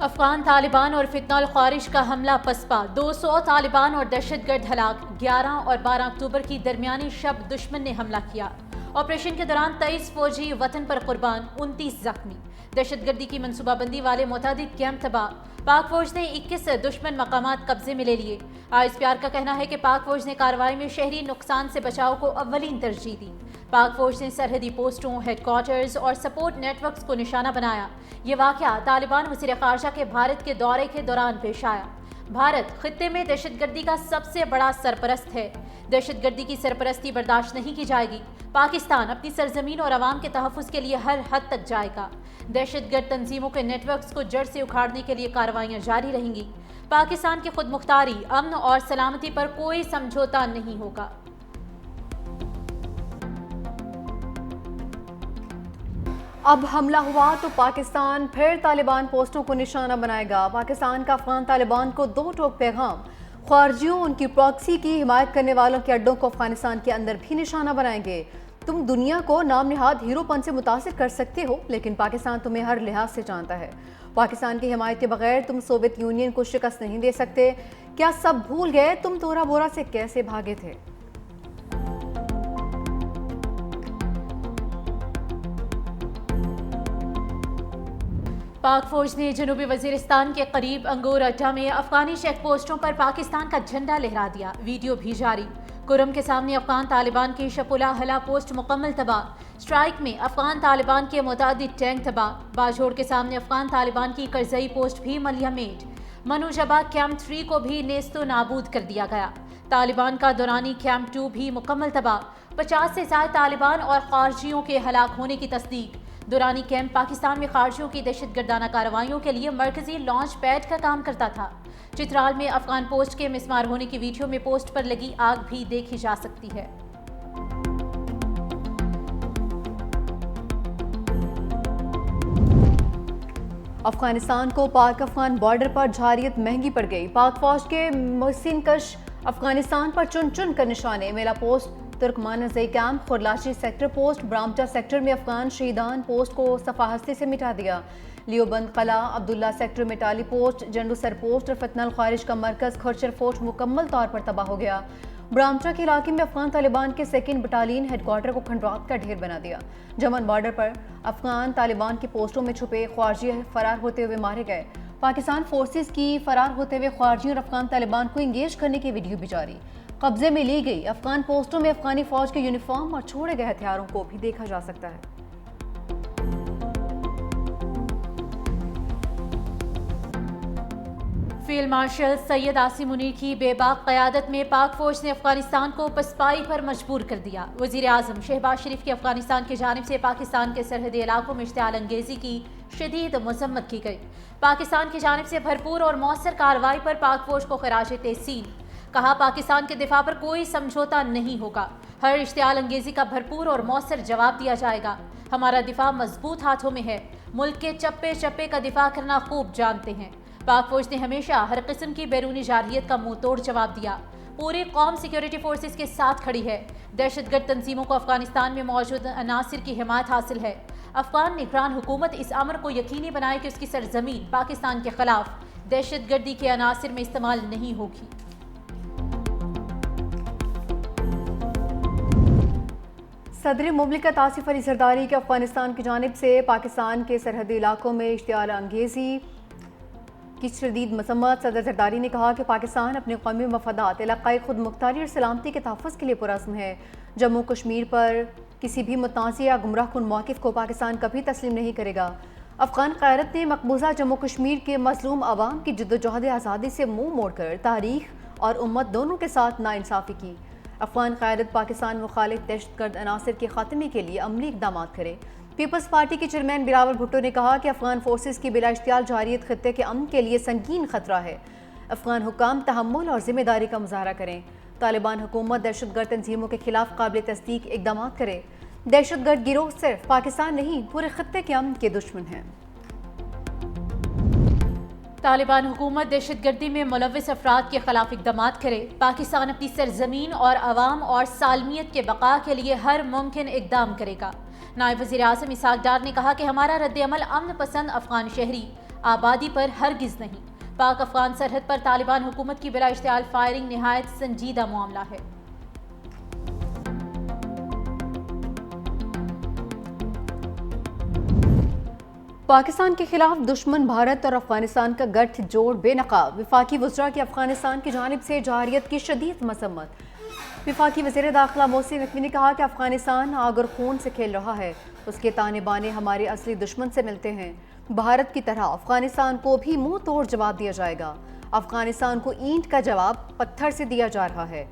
افغان طالبان اور فتنہ الخوارج کا حملہ پسپا 200 طالبان اور دہشت گرد ہلاک 11 اور 12 اکتوبر کی درمیانی شب دشمن نے حملہ کیا آپریشن کے دوران 23 فوجی وطن پر قربان 29 زخمی دہشت گردی کی منصوبہ بندی والے متعدد کیمپ تباہ پاک فوج نے 21 دشمن مقامات قبضے میں لے لیے آئس پیار کا کہنا ہے کہ پاک فوج نے کارروائی میں شہری نقصان سے بچاؤ کو اولین ترجیح دی پاک فوج نے سرحدی پوسٹوں ہیڈ کوارٹرز اور سپورٹ نیٹ ورکس کو نشانہ بنایا یہ واقعہ طالبان وزیر خارجہ کے بھارت کے دورے کے دوران پیش آیا بھارت خطے میں دہشت گردی کا سب سے بڑا سرپرست ہے دہشت گردی کی سرپرستی برداشت نہیں کی جائے گی پاکستان اپنی سرزمین اور عوام کے تحفظ کے لیے ہر حد تک جائے گا دہشت گرد تنظیموں کے نیٹ ورکس کو جڑ سے اکھاڑنے کے لیے کارروائیاں جاری رہیں گی پاکستان کی خود مختاری امن اور سلامتی پر کوئی سمجھوتا نہیں ہوگا اب حملہ ہوا تو پاکستان پھر طالبان پوسٹوں کو نشانہ بنائے گا پاکستان کا افغان طالبان کو دو ٹوک پیغام خارجیوں ان کی پراکسی کی حمایت کرنے والوں کے اڈوں کو افغانستان کے اندر بھی نشانہ بنائیں گے تم دنیا کو نام نہاد ہیرو پن سے متاثر کر سکتے ہو لیکن پاکستان تمہیں ہر لحاظ سے جانتا ہے پاکستان کی حمایت کے بغیر تم سوویت یونین کو شکست نہیں دے سکتے کیا سب بھول گئے تم تورا بورا سے کیسے بھاگے تھے پاک فوج نے جنوبی وزیرستان کے قریب انگور اڈہ میں افغانی چیک پوسٹوں پر پاکستان کا جھنڈا لہرا دیا ویڈیو بھی جاری کرم کے سامنے افغان طالبان کی شپولہ حلا پوسٹ مکمل تباہ سٹرائک میں افغان طالبان کے متعدد ٹینک تباہ باجوڑ کے سامنے افغان طالبان کی کرزئی پوسٹ بھی ملیہ میٹ منوجبہ کیمپ 3 کو بھی نیست و نابود کر دیا گیا طالبان کا دورانی کیمپ 2 بھی مکمل تباہ 50 سے زائد طالبان اور خارجیوں کے ہلاک ہونے کی تصدیق دورانی کیمپ پاکستان میں خارجیوں کی دہشت گردانہ کارروائیوں کے لیے مرکزی لانچ پیڈ کا کام کرتا تھا چترال میں افغان پوسٹ کے مسمار ہونے کی ویڈیو میں پوسٹ پر لگی آگ بھی دیکھی جا سکتی ہے افغانستان کو پاک افغان بارڈر پر جارحیت مہنگی پڑ گئی پاک فوج کے محسن کش افغانستان پر چن چن کر نشانے میلا post Turkmanzai camp Khurlashi sector post Baramta sector میں افغان شہیدان پوسٹ کو صفحہ ہستی سے مٹا دیا لیوبند قلعہ عبداللہ سیکٹر میں ٹالی پوسٹ جنڈو سر پوسٹ اور فتنہ الخوارج کا مرکز کھرچر فورٹ مکمل طور پر تباہ ہو گیا برامٹا کے علاقے میں افغان طالبان کے 2 بٹالین ہیڈ کوارٹر کو کھنڈرات کا ڈھیر بنا دیا جمن بارڈر پر افغان طالبان کی پوسٹوں میں چھپے خارجی فرار ہوتے ہوئے مارے گئے پاکستان فورسز کی فرار ہوتے ہوئے خارجیوں اور افغان طالبان کو انگیج کرنے کی ویڈیو بھی جاری قبضے میں لی گئی افغان پوسٹوں میں افغانی فوج کے یونیفارم اور چھوڑے گئے ہتھیاروں کو بھی دیکھا جا سکتا ہے فیلڈ مارشل سید عاصم منیر کی بے باک قیادت میں پاک فوج نے افغانستان کو پسپائی پر مجبور کر دیا وزیر اعظم شہباز شریف کی افغانستان کی جانب سے پاکستان کے سرحدی علاقوں میں اشتعال انگیزی کی شدید مذمت کی گئی پاکستان کی جانب سے بھرپور اور مؤثر کارروائی پر پاک فوج کو خراج تحسین کہا پاکستان کے دفاع پر کوئی سمجھوتا نہیں ہوگا ہر اشتعال انگیزی کا بھرپور اور مؤثر جواب دیا جائے گا ہمارا دفاع مضبوط ہاتھوں میں ہے ملک کے چپے چپے کا دفاع کرنا خوب جانتے ہیں پاک فوج نے ہمیشہ ہر قسم کی بیرونی جارحیت کا منہ توڑ جواب دیا پوری قوم سیکیورٹی فورسز کے ساتھ کھڑی ہے دہشت گرد تنظیموں کو افغانستان میں موجود عناصر کی حمایت حاصل ہے افغان نگران حکومت اس امر کو یقینی بنائے کہ اس کی سرزمین پاکستان کے خلاف دہشت گردی کے عناصر میں استعمال نہیں ہوگی صدر مملکت آصف علی زرداری کے افغانستان کی جانب سے پاکستان کے سرحدی علاقوں میں اشتعال انگیزی کی شدید مذمت صدر زرداری نے کہا کہ پاکستان اپنے قومی مفادات علاقائی خود مختاری اور سلامتی کے تحفظ کے لیے پرعزم ہے جموں کشمیر پر کسی بھی متنازع یا گمراہ کن موقف کو پاکستان کبھی تسلیم نہیں کرے گا افغان قیادت نے مقبوضہ جموں کشمیر کے مظلوم عوام کی جدوجہد آزادی سے منہ موڑ کر تاریخ اور امت دونوں کے ساتھ ناانصافی کی افغان قیادت پاکستان مخالف دہشت گرد عناصر کے خاتمے کے لیے عملی اقدامات کرے پیپلز پارٹی کے چیئرمین بلاول بھٹو نے کہا کہ افغان فورسز کی بلا اشتعال جارحیت خطے کے امن کے لیے سنگین خطرہ ہے افغان حکام تحمل اور ذمہ داری کا مظاہرہ کریں طالبان حکومت دہشت گرد تنظیموں کے خلاف قابل تصدیق اقدامات کرے دہشت گرد گروہ صرف پاکستان نہیں پورے خطے کے امن کے دشمن ہیں طالبان حکومت دہشت گردی میں ملوث افراد کے خلاف اقدامات کرے پاکستان اپنی سرزمین اور عوام اور سالمیت کے بقا کے لیے ہر ممکن اقدام کرے گا نائب وزیر اعظم اسحاق ڈار نے کہا کہ ہمارا رد عمل امن پسند افغان شہری آبادی پر ہرگز نہیں۔ پاک افغان سرحد پر طالبان حکومت کی بلا اشتعال فائرنگ نہایت سنجیدہ معاملہ ہے۔ پاکستان کے خلاف دشمن بھارت اور افغانستان کا گٹھ جوڑ بے نقاب، وفاقی وزراء کی افغانستان کی جانب سے جارحیت کی شدید مذمت۔ وفاقی وزیر داخلہ محسن نقوی نے کہا کہ افغانستان آگ اور خون سے کھیل رہا ہے، اس کے تانے بانے ہمارے اصلی دشمن سے ملتے ہیں۔ بھارت کی طرح افغانستان کو بھی منہ توڑ جواب دیا جائے گا۔ افغانستان کو اینٹ کا جواب پتھر سے دیا جا رہا ہے۔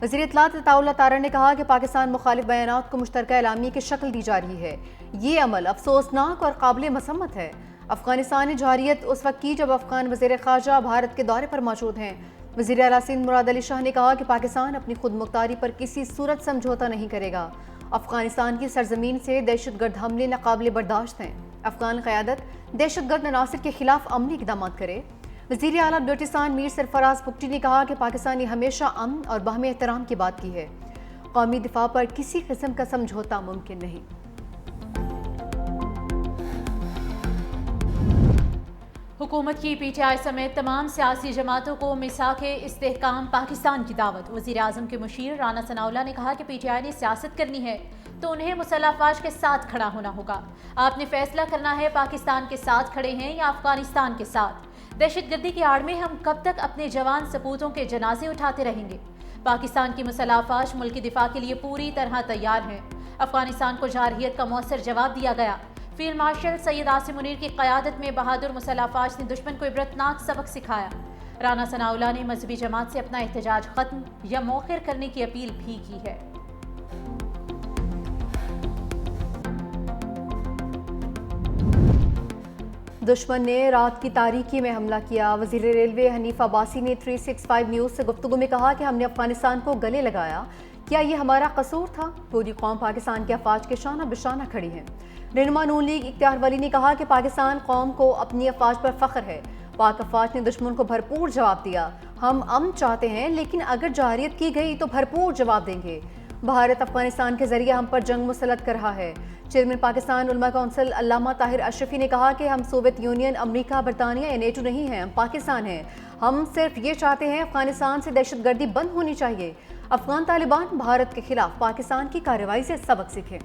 وزیر اطلاعات عطاء اللہ تارڑ نے کہا کہ پاکستان مخالف بیانات کو مشترکہ اعلامیے کی شکل دی جا رہی ہے۔ یہ عمل افسوسناک اور قابل مذمت ہے۔ افغانستان نے جارحیت اس وقت کی جب افغان وزیر خارجہ بھارت کے دورے پر موجود ہیں۔ وزیر اعلیٰ سندھ مراد علی شاہ نے کہا کہ پاکستان اپنی خود مختاری پر کسی صورت سمجھوتہ نہیں کرے گا۔ افغانستان کی سرزمین سے دہشت گرد حملے ناقابل برداشت ہیں۔ افغان قیادت دہشت گرد عناصر کے خلاف عملی اقدامات کرے۔ وزیر اعلیٰ بلوچستان میر سرفراز بگٹی نے کہا کہ پاکستان نے ہمیشہ امن اور باہمی احترام کی بات کی ہے۔ قومی دفاع پر کسی قسم کا سمجھوتہ ممکن نہیں۔ حکومت کی پی ٹی آئی سمیت تمام سیاسی جماعتوں کو میثاق استحکام پاکستان کی دعوت۔ وزیر اعظم کے مشیر رانا ثناءاللہ نے کہا کہ پی ٹی آئی نے سیاست کرنی ہے تو انہیں مسلح افواج کے ساتھ کھڑا ہونا ہوگا۔ آپ نے فیصلہ کرنا ہے پاکستان کے ساتھ کھڑے ہیں یا افغانستان کے ساتھ۔ دہشت گردی کی آڑ میں ہم کب تک اپنے جوان سپوتوں کے جنازے اٹھاتے رہیں گے؟ پاکستان کی مسلح افواج ملک کی دفاع کے لیے پوری طرح تیار ہیں۔ افغانستان کو جارحیت کا مؤثر جواب دیا گیا۔ فیلڈ مارشل سید عاصم منیر کی قیادت میں بہادر مسلح افواج نے دشمن کو عبرتناک سبق سکھایا۔ رانا ثناءاللہ نے مذہبی جماعت سے اپنا احتجاج ختم یا مؤخر کرنے کی اپیل بھی کی ہے۔ دشمن نے رات کی تاریکی میں حملہ کیا۔ وزیر ریلوے حنیف عباسی نے 365 نیوز سے گفتگو میں کہا کہ ہم نے افغانستان کو گلے لگایا، کیا یہ ہمارا قصور تھا؟ پوری قوم پاکستان کے افواج کے شانہ بشانہ کھڑی ہے۔ رہنما نون لیگ اختیار ولی نے کہا کہ پاکستان قوم کو اپنی افواج پر فخر ہے۔ پاک افواج نے دشمن کو بھرپور جواب دیا۔ ہم امن چاہتے ہیں لیکن اگر جارحیت کی گئی تو بھرپور جواب دیں گے۔ بھارت افغانستان کے ذریعے ہم پر جنگ مسلط کر رہا ہے۔ چیئرمین پاکستان علماء کونسل علامہ طاہر اشرفی نے کہا کہ ہم سوویت یونین، امریکہ، برطانیہ یا نیٹو نہیں ہیں، ہم پاکستان ہیں۔ ہم صرف یہ چاہتے ہیں افغانستان سے دہشت گردی بند ہونی چاہیے۔ افغان طالبان بھارت کے خلاف پاکستان کی کارروائی سے سبق سیکھیں۔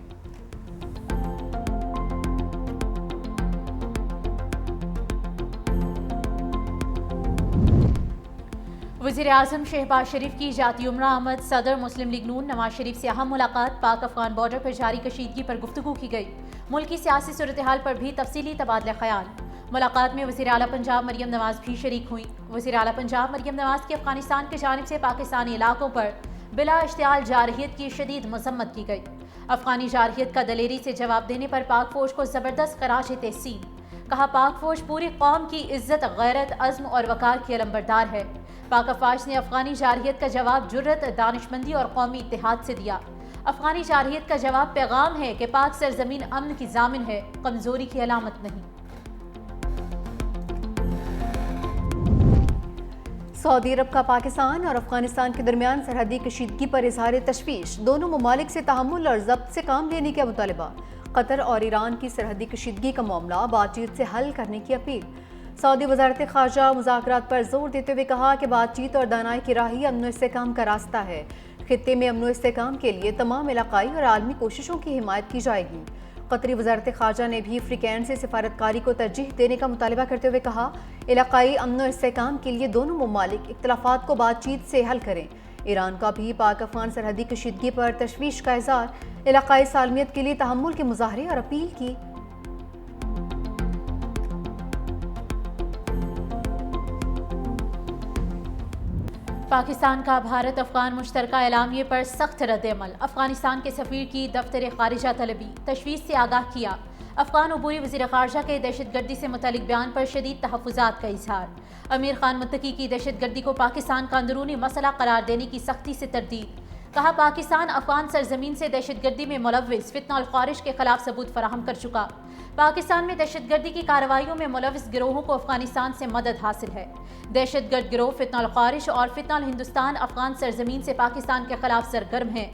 وزیر اعظم شہباز شریف کی ذاتی عمرہ آمد۔ صدر مسلم لیگ نون نواز شریف سے اہم ملاقات۔ پاک افغان بارڈر پر جاری کشیدگی پر گفتگو کی گئی۔ ملکی سیاسی صورتحال پر بھی تفصیلی تبادلہ خیال۔ ملاقات میں وزیر اعلیٰ پنجاب مریم نواز بھی شریک ہوئیں۔ وزیر اعلیٰ پنجاب مریم نواز کی افغانستان کی جانب سے پاکستانی علاقوں پر بلا اشتعال جارحیت کی شدید مذمت کی گئی۔ افغانی جارحیت کا دلیری سے جواب دینے پر پاک فوج کو زبردست خراج تحسین۔ کہا پاک فوج پوری قوم کی عزت، غیرت، عزم اور وقار کی علمبردار ہے۔ پاک افواج نے افغانی جارحیت کا جواب جرأت، دانشمندی اور قومی اتحاد سے دیا۔ افغانی جارحیت کا جواب پیغام ہے کہ پاک سرزمین امن کی ضامن ہے، کمزوری کی علامت نہیں۔ سعودی عرب کا پاکستان اور افغانستان کے درمیان سرحدی کشیدگی پر اظہار تشویش۔ دونوں ممالک سے تحمل اور ضبط سے کام لینے کا مطالبہ۔ قطر اور ایران کی سرحدی کشیدگی کا معاملہ بات چیت سے حل کرنے کی اپیل۔ سعودی وزارت خارجہ مذاکرات پر زور دیتے ہوئے کہا کہ بات چیت اور دانائی کی راہ ہی امن و استحکام کا راستہ ہے۔ خطے میں امن و استحکام کے لیے تمام علاقائی اور عالمی کوششوں کی حمایت کی جائے گی۔ قطری وزارت خارجہ نے بھی افریقین سے سفارتکاری کو ترجیح دینے کا مطالبہ کرتے ہوئے کہا علاقائی امن و استحکام کے لیے دونوں ممالک اختلافات کو بات چیت سے حل کریں۔ ایران کا بھی پاک افغان سرحدی کشیدگی پر تشویش کا اظہار، علاقائی سالمیت کے لیے تحمل کے مظاہرے اور اپیل کی۔ پاکستان کا بھارت افغان مشترکہ اعلامیے پر سخت رد عمل۔ افغانستان کے سفیر کی دفتر خارجہ طلبی، تشویش سے آگاہ کیا۔ افغان عبوری وزیر خارجہ کے دہشت گردی سے متعلق بیان پر شدید تحفظات کا اظہار۔ امیر خان متقی کی دہشت گردی کو پاکستان کا اندرونی مسئلہ قرار دینے کی سختی سے تردید۔ کہا پاکستان افغان سرزمین سے دہشت گردی میں ملوث فتنہ الخوارش کے خلاف ثبوت فراہم کر چکا۔ پاکستان میں دہشت گردی کی کارروائیوں میں ملوث گروہوں کو افغانستان سے مدد حاصل ہے۔ دہشت گرد گروہ فتنہ الخوارش اور فتنہ الہندوستان افغان سرزمین سے پاکستان کے خلاف سرگرم ہیں۔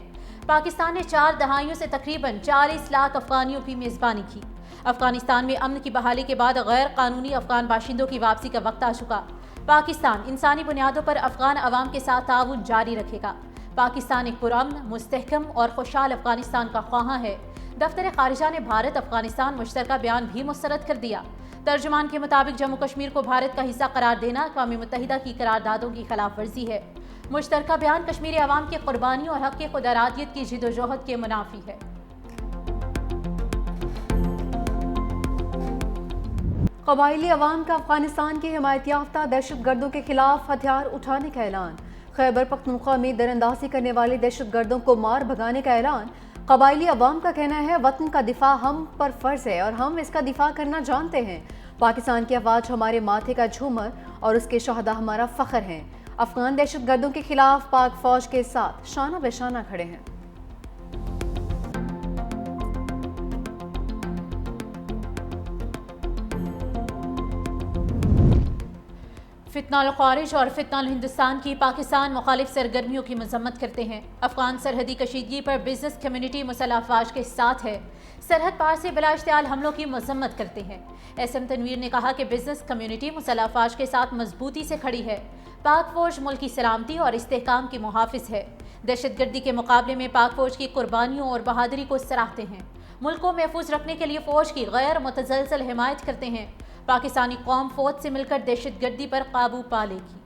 پاکستان نے 4 دہائیوں سے تقریباً 40 لاکھ افغانیوں کی میزبانی کی۔ افغانستان میں امن کی بحالی کے بعد غیر قانونی افغان باشندوں کی واپسی کا وقت آ چکا۔ پاکستان انسانی بنیادوں پر افغان عوام کے ساتھ تعاون جاری رکھے گا۔ پاکستان ایک پرامن، مستحکم اور خوشحال افغانستان کا خواہاں ہے۔ دفتر خارجہ نے بھارت افغانستان مشترکہ بیان بھی مسترد کر دیا۔ ترجمان کے مطابق جموں کشمیر کو بھارت کا حصہ قرار دینا اقوام متحدہ کی قراردادوں کی خلاف ورزی ہے۔ مشترکہ بیان کشمیری عوام کی قربانی اور حق خود ارادیت کی جدوجہد کے منافی ہے۔ قبائلی عوام کا افغانستان کے حمایت یافتہ دہشت گردوں کے خلاف ہتھیار اٹھانے کا اعلان۔ خیبر پختونخوا میں دراندازی کرنے والے دہشت گردوں کو مار بھگانے کا اعلان۔ قبائلی عوام کا کہنا ہے وطن کا دفاع ہم پر فرض ہے اور ہم اس کا دفاع کرنا جانتے ہیں۔ پاکستان کی افواج ہمارے ماتھے کا جھومر اور اس کے شہداء ہمارا فخر ہیں۔ افغان دہشت گردوں کے خلاف پاک فوج کے ساتھ شانہ بہ شانہ کھڑے ہیں۔ فتنہ الخوارج اور فتنہ الہندوستان کی پاکستان مخالف سرگرمیوں کی مذمت کرتے ہیں۔ افغان سرحدی کشیدگی پر بزنس کمیونٹی مسلح افواج کے ساتھ ہے۔ سرحد پار سے بلا اشتعال حملوں کی مذمت کرتے ہیں۔ ایس ایم تنویر نے کہا کہ بزنس کمیونٹی مسلح افواج کے ساتھ مضبوطی سے کھڑی ہے۔ پاک فوج ملک کی سلامتی اور استحکام کی محافظ ہے۔ دہشت گردی کے مقابلے میں پاک فوج کی قربانیوں اور بہادری کو سراہتے ہیں۔ ملک کو محفوظ رکھنے کے لیے فوج کی غیر متزلزل حمایت کرتے ہیں۔ پاکستانی قوم فوج سے مل کر دہشت گردی پر قابو پا لے گی۔